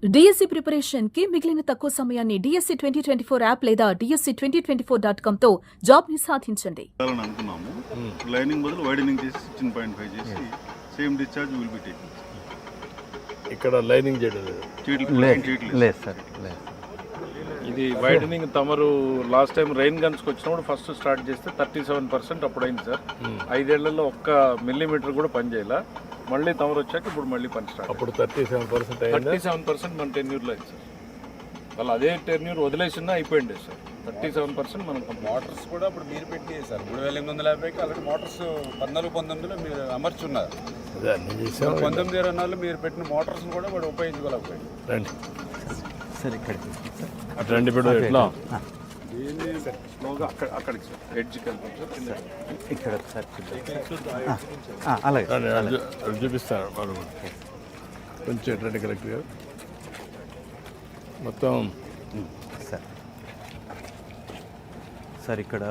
DSC preparation కి మిగిలిన తక్కువ సమయాన్ని డిఎస్సి 2024 యాప్ లేదా DSC2024.com తో జాబ్ ని సాధించండి. అనుకున్నాము లైనింగ్ బదులు వైడనింగ్ చేసి 16.5 చేసి same discharge will be taking. ఇక్కడ లైనింగ్ చేయడం లేదు సార్. ఇది వైడనింగ్ తమరు లాస్ట్ టైం రెయిన్ గన్స్కి వచ్చినప్పుడు ఫస్ట్ స్టార్ట్ చేస్తే 37% అప్పుడైంది సార్. 5 ఏళ్లలో ఒక్క మిల్లీమీటర్ కూడా పని చేయాల. మళ్ళీ తమరు వచ్చాక ఇప్పుడు మళ్ళీ పని స్టార్ట్. అప్పుడు 37% మన టెన్యూర్లో అయింది సార్. వాళ్ళు అదే టెన్యూర్ వదిలేసినా అయిపోయింది సార్. 37% మనం మోటార్స్ కూడా ఇప్పుడు మీరు పెట్టి సార్ 3850కి అలాంటి మోటార్స్ 14-19లో మీరు అమర్చున్నారు. 19-20 మీరు పెట్టిన మోటార్స్ కూడా వాడు ఉపయోగించుకోలేకపోయింది. రండి సార్ ఇక్కడ రండి ఇప్పుడు ఎట్లా అక్కడికి సార్ ఎడ్జ్కి వెళ్తాం సార్. ఇక్కడ సార్ అలాగే చూపిస్తారు వాళ్ళు కొంచెం ఎట్లంటే కరెక్ట్గా మొత్తం సార్ ఇక్కడ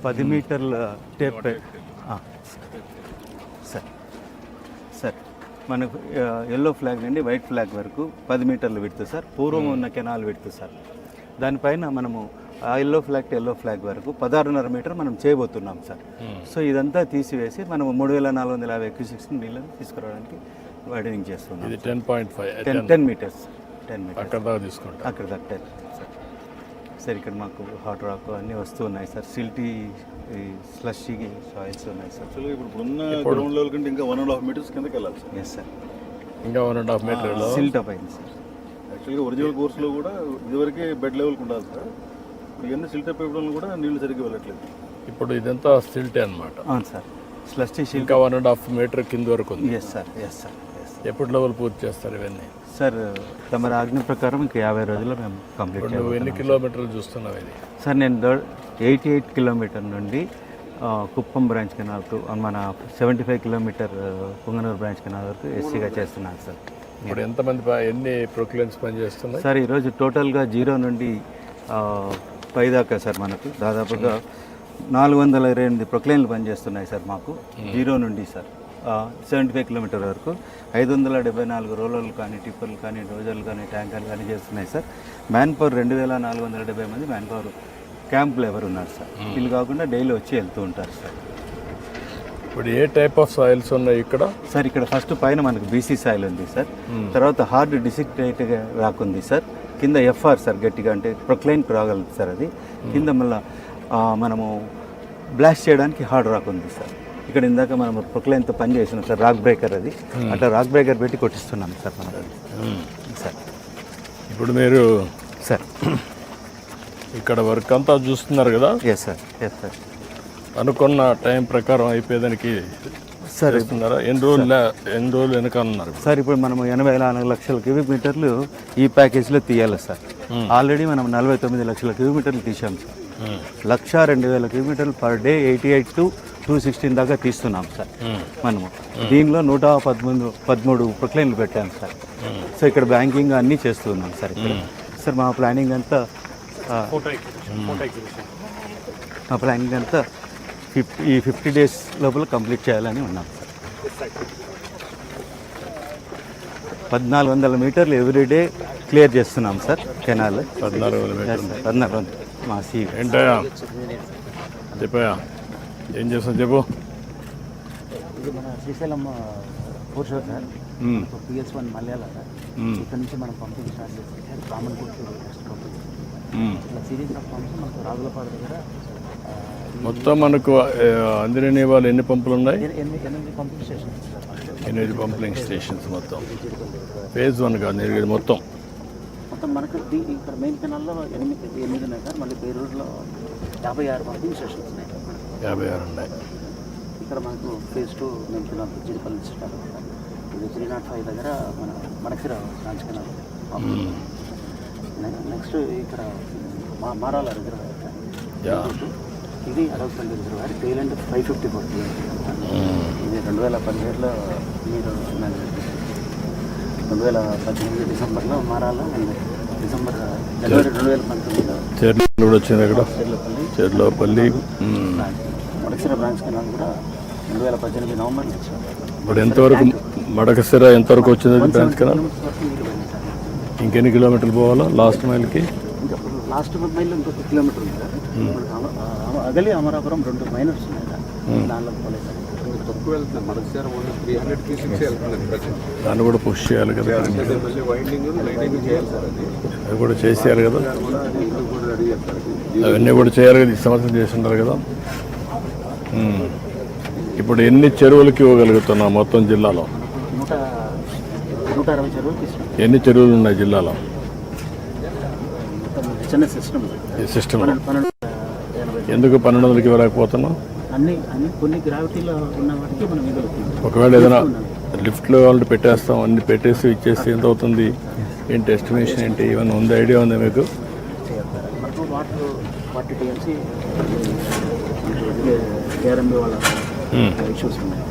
10 మీటర్ల టేప్ సార్ మనకు ఎల్లో ఫ్లాగ్ నుండి వైట్ ఫ్లాగ్ వరకు 10 మీటర్లు విడుతు సార్. పూర్వం ఉన్న కెనాల్ విడుతు సార్. దానిపైన మనము ఆ ఎల్లో ఫ్లాగ్ వరకు 16.5 మీటర్ మనం చేయబోతున్నాం సార్. సో ఇదంతా తీసివేసి మనం 3450 క్యూసెక్స్ నీళ్ళని తీసుకురావడానికి వైడనింగ్ చేస్తున్నాం. 10 మీటర్స్ అక్కడ దాకా తీసుకుంటాం. అక్కడ దాకా సార్. ఇక్కడ మాకు హాట్ రాక్ అన్నీ వస్తూ ఉన్నాయి సార్. సిల్టీ స్లషీ సాయిల్స్ ఉన్నాయి సార్. యాక్చువల్గా ఇప్పుడు ఉన్న గ్రౌండ్ లెవెల్ కంటే ఇంకా 1.5 మీటర్స్ కిందకి వెళ్ళాలి సార్. Yes sir. ఇంకా 1.5 మీటర్లో సిల్ట్ అప్ అయింది సార్. యాక్చువల్గా ఒరిజినల్ కోర్సులో కూడా ఇదివరకే బెడ్ లెవెల్కి ఉండాలి సార్. ఇవన్నీ సిల్ట్ అప్ ఇవ్వడం కూడా నీళ్ళు సరిగ్గా వెళ్ళట్లేదు. ఇప్పుడు ఇదంతా సిల్టే అనమాట. అవును సార్. స్లషీ ఇంకా 1.5 మీటర్ కింద వరకు ఉంది. Yes sir. ఎప్పుడు లెవెల్ పూర్తి చేస్తారు ఇవన్నీ సార్? తమ ఆజ్ఞ ప్రకారం ఇంకా 50 రోజుల్లో మేము కంప్లీట్ చేయాలి. నువ్వు ఎన్ని కిలోమీటర్లు చూస్తున్నావు ఇది? సార్ నేను 88 కిలోమీటర్ నుండి కుప్పం బ్రాంచ్ కెనాల్ మన 75 కిలోమీటర్ పుంగనూరు బ్రాంచ్ కెనాల్ వరకు ఎస్సీగా చేస్తున్నాను సార్. ఇప్పుడు ఎన్ని ప్రొక్లైన్స్ పనిచేస్తున్నాయి సార్? ఈరోజు టోటల్గా 0 నుండి పై దాకా సార్ మనకు దాదాపుగా 428 ప్రొక్లైన్లు పనిచేస్తున్నాయి సార్ మాకు. 0 నుండి సార్ 75 కిలోమీటర్ వరకు 574 రోలర్లు కానీ టిప్పర్లు కానీ డోజర్లు కానీ ట్యాంకర్లు కానీ చేస్తున్నాయి సార్. మ్యాన్ పవర్ 2470 మంది మ్యాన్ పవర్ క్యాంప్ లేబర్ ఉన్నారు సార్. వీళ్ళు కాకుండా డైలీ వచ్చి వెళ్తూ ఉంటారు సార్. ఇప్పుడు ఏ టైప్ ఆఫ్ సాయిల్స్ ఉన్నాయి ఇక్కడ? సార్ ఇక్కడ ఫస్ట్ పైన మనకు బీసీ సాయిల్ ఉంది సార్. తర్వాత హార్డ్ డిసిక్టేట్గా రాకుంది సార్. కింద ఎఫ్ఆర్ సార్ గట్టిగా అంటే ప్రొక్లైన్ రాగలదు సార్. అది కింద మళ్ళీ మనము బ్లాస్ట్ చేయడానికి హార్డ్ రాక్ ఉంది సార్. ఇక్కడ ఇందాక మనం ప్రొక్లైన్తో పని చేసినాం సార్. రాక్ బ్రేకర్ అది అట్లా రాక్ బ్రేకర్ పెట్టి కొట్టిస్తున్నాం సార్ మనం సార్. ఇప్పుడు మీరు సార్ ఇక్కడ వర్క్ అంతా చూస్తున్నారు కదా? Yes sir. అనుకున్న టైం ప్రకారం అయిపోయేదానికి సార్ ఇస్తున్నారా? ఎన్ని రోజులు వెనక ఉన్నారు సార్? ఇప్పుడు మనం 84 లక్షల క్యూబిక్ మీటర్లు ఈ ప్యాకేజ్లో తీయాలి సార్. ఆల్రెడీ మనం 49 లక్షల క్యూబిక్ మీటర్లు తీసాం సార్. 102,000 క్యూబిక్ మీటర్లు పర్ డే 88 to 216 దాకా తీస్తున్నాం సార్ మనము. దీనిలో 113 ప్రొక్లైన్లు పెట్టాం సార్. సో ఇక్కడ బ్యాంకింగ్ అన్నీ చేస్తున్నాం సార్. ఇక్కడ సార్ మా ప్లానింగ్ అంతా ఈ 50 డేస్ లోపల కంప్లీట్ చేయాలని ఉన్నాం సార్. 1400 మీటర్లు ఎవ్రీడే క్లియర్ చేస్తున్నాం సార్ కెనాల్. 1400 మా సీ. ఏంటయా చెప్పయా ఏం చేస్తాం చెప్పు. ఇది మన శ్రీశైలం ఫోర్ షోర్ సార్. PS1 మలయాళ సార్. ఇక్కడ నుంచి మనం పంపింగ్ స్టార్ట్ చేస్తే కామన్ కోర్టు నెక్స్ట్ పంపింగ్ ఇట్లా సిరీస్ ఆఫ్ పంప్స్ మనకు రాగులపాడు దగ్గర మొత్తం మనకు అందిరని వాళ్ళు ఎన్ని పంపులు ఉన్నాయి? 8 pumping stations sir. 8 pumping stations మొత్తం. ఫేజ్ 1 కాదు మొత్తం మనకు ఇక్కడ మెయిన్ కెనాల్లో 8 ఉన్నాయి సార్. మళ్ళీ బేరూరులో 56 పంపింగ్ స్టేషన్స్ ఉన్నాయి. 56 ఉన్నాయి. ఇక్కడ మనకు phase 2 main canal Jeedipalli start అవుతుంది. ఇది 305 దగ్గర మన మనకిర బ్రాంచ్ కెనాల్. నెక్స్ట్ ఇక్కడ మారాల రిజర్వాయర్ సార్. ఇది అరవపల్లి రిజర్వాయర్. టైలెండ్ 554 ఇది 2017లో మీరు 2018 డిసెంబర్లో మారాల జనవరి 2019లో చెర్లో వచ్చింది. అక్కడ చెర్లోపల్లి మనకిర బ్రాంచ్ కెనాల్ కూడా 2018 నవంబర్ నుంచి ఇప్పుడు ఎంతవరకు మడకసిర ఎంతవరకు వచ్చింది బ్రాంచ్ కదా? ఇంకెన్ని కిలోమీటర్లు పోవాలా లాస్ట్ మైల్కి? ఇంకా లాస్ట్ మైల్ ఇంకొక కిలోమీటర్ ఉంది సార్. ఇప్పుడు అగలి అమరాపురం 2 మైనర్స్ ఉన్నాయి సార్. దానిలో పోలేదు సార్. తక్కువ వెళ్తుంది మనకు సార్ 300-360 వెళ్తుంది ప్రజెంట్. దాన్ని కూడా పుష్ చేయాలి కదా, మళ్ళీ వైండింగ్ లైటింగ్ చేయాలి సార్. అది కూడా చేసేయాలి కదా, కూడా అది ఇది కూడా రెడీ చేస్తారు. అవన్నీ కూడా చేయాలి కదా, ఈ సంవత్సరం చేసి ఉంటారు కదా. ఇప్పుడు ఎన్ని చెరువులకి ఇవ్వగలుగుతున్నాం మొత్తం జిల్లాలో? 160 చెరువులు తీసుకున్నాం. ఎన్ని చెరువులు ఉన్నాయి జిల్లాలో? చిన్న సిస్టమ్ ఈ సిస్టమ్ 1280 ఎందుకు 1200కి ఇవ్వలేకపోతున్నాం? అన్ని కొన్ని గ్రావిటీలో ఉన్న వాటికి మనం ఇవ్వగలుగుతున్నాం. ఒకవేళ ఏదైనా లిఫ్ట్లో వాళ్ళు పెట్టేస్తాం, అన్ని పెట్టేసి ఇచ్చేసి ఎంత అవుతుంది ఏంటి, ఎస్టిమేషన్ ఏంటి, ఏమైనా ఉంది, ఐడియా ఉందా మీకు? మనకు వాటర్ 40 టీఎంసీ కేఆర్ఎంబీ వాళ్ళ ఇష్యూస్ ఉన్నాయి.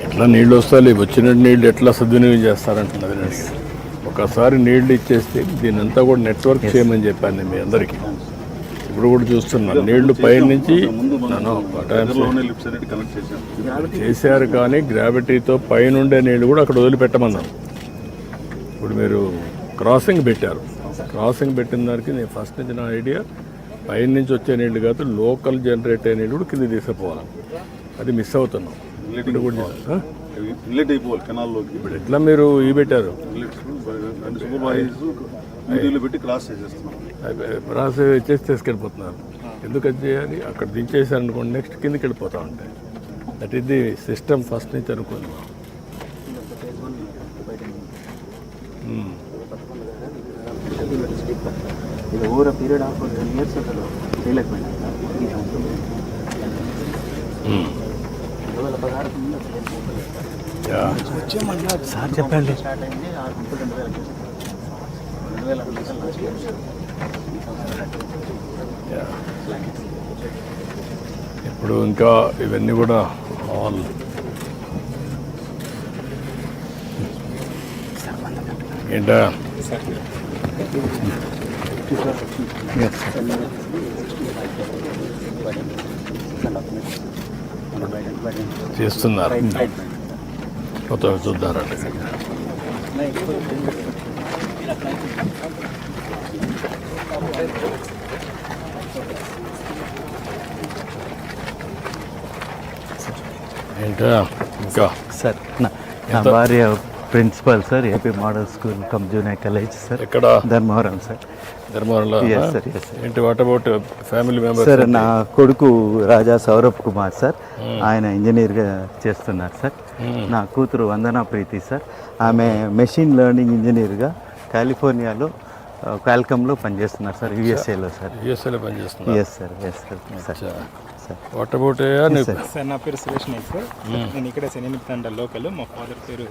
ఎట్లా నీళ్ళు వస్తాయి, వచ్చిన నీళ్ళు ఎట్లా సద్వినియోగం చేస్తారంటున్నది. ఒకసారి నీళ్లు ఇచ్చేస్తే దీని అంతా కూడా నెట్వర్క్ చేయమని చెప్పాను నేను మీ అందరికీ. ఇప్పుడు కూడా చూస్తున్నాను నీళ్లు పై నుంచి లిఫ్ట్స్ అనేది కనెక్ట్ చేశాను. చేశారు, కానీ గ్రావిటీతో పైనుండే నీళ్లు కూడా అక్కడ వదిలిపెట్టమన్నాను. ఇప్పుడు మీరు క్రాసింగ్ పెట్టారు, క్రాసింగ్ పెట్టిన దానికి నేను ఫస్ట్ నుంచి నా ఐడియా పైన నుంచి వచ్చే నీళ్లు కాదు, లోకల్ జనరేట్ అయ్యే నీళ్ళు కూడా కింద తీసుకుపోవాలి. అది మిస్ అవుతున్నాం. ఇప్పుడు కూడా ఇన్లెట్ అయిపోవాలి కెనాల్లోకి. ఇప్పుడు ఎట్లా మీరు ఇవి పెట్టారు, సూపర్వైజ్ వీడియోలో పెట్టి క్రాస్ చేసేస్తున్నాం. ప్రాసెస్ చేసి తీసుకెళ్ళిపోతున్నారు. ఎందుకు అది చేయాలి? అక్కడ దించేసారు అనుకోండి, నెక్స్ట్ కిందకి వెళ్ళిపోతూ ఉంటాయి. That is the system first నుంచి అనుకుంది. ఇది ఓవర్ పీరియడ్ ఆఫ్ 10 years అసలు చేయలేకపోయినా ఈ సంవత్సరం 2016 ముందు సార్ చెప్పండి. స్టార్ట్ అయింది 6 గంటలు 2000 గంటలు లాస్ట్ ఇయర్. ఇప్పుడు ఇంకా ఇవన్నీ కూడా ఆల్ ఏంటా చేస్తున్నారు, కొత్త చూద్దారంటే. ఏంటా ఇంకా సార్ నా భార్య principal sir, AP model school cum junior college sir, ఎక్కడ? ధర్మవరం సార్. ధర్మవరంలో. Yes, sir, yes, sir. ఏంటి what about family members? Sir నా కొడుకు రాజా సౌరభ్ కుమార్ సార్, ఆయన ఇంజనీర్గా చేస్తున్నారు సార్. నా కూతురు వందనా ప్రీతి సార్, ఆమె మెషిన్ లెర్నింగ్ ఇంజనీర్గా కాలిఫోర్నియాలో క్వాల్కమ్లో పనిచేస్తున్నారు సార్, యూఎస్ఏలో సార్. యూఎస్ఏలో పనిచేస్తున్నారు. Yes sir, yes sir sir. What about sir నా పేరు సురేష్ నాయక్ సార్. నేను ఇక్కడ శనిమిత్ తండ లోకల్. మా ఫాదర్ పేరు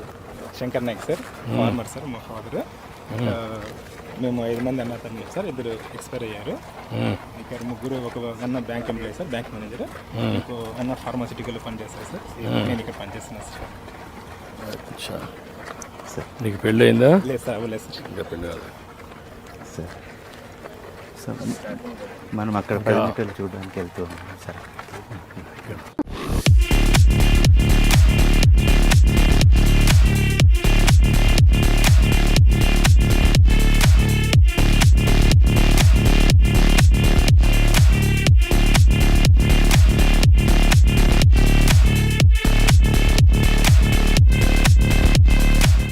Shankar Naik sir, farmer sir మా ఫాదర్. మేము 5 మంది అన్న తమ్ముడు సార్, 2 ఎక్స్పైర్ అయ్యారు. ఇక్కడ 3, ఒక అన్న bank employee sir, bank manager. ఇంకో అన్న ఫార్మాసిటికల్ పనిచేస్తారు సార్. నేను ఇక్కడ పనిచేస్తున్నాను సార్. నీకు పెళ్ళి అయిందా? లేదు సార్, అవ్వలేదు సార్. ఇంకా పెళ్ళి కాదు సార్. సార్ మనం అక్కడ పరిమితులు చూడడానికి వెళ్తూ ఉన్నాం సార్.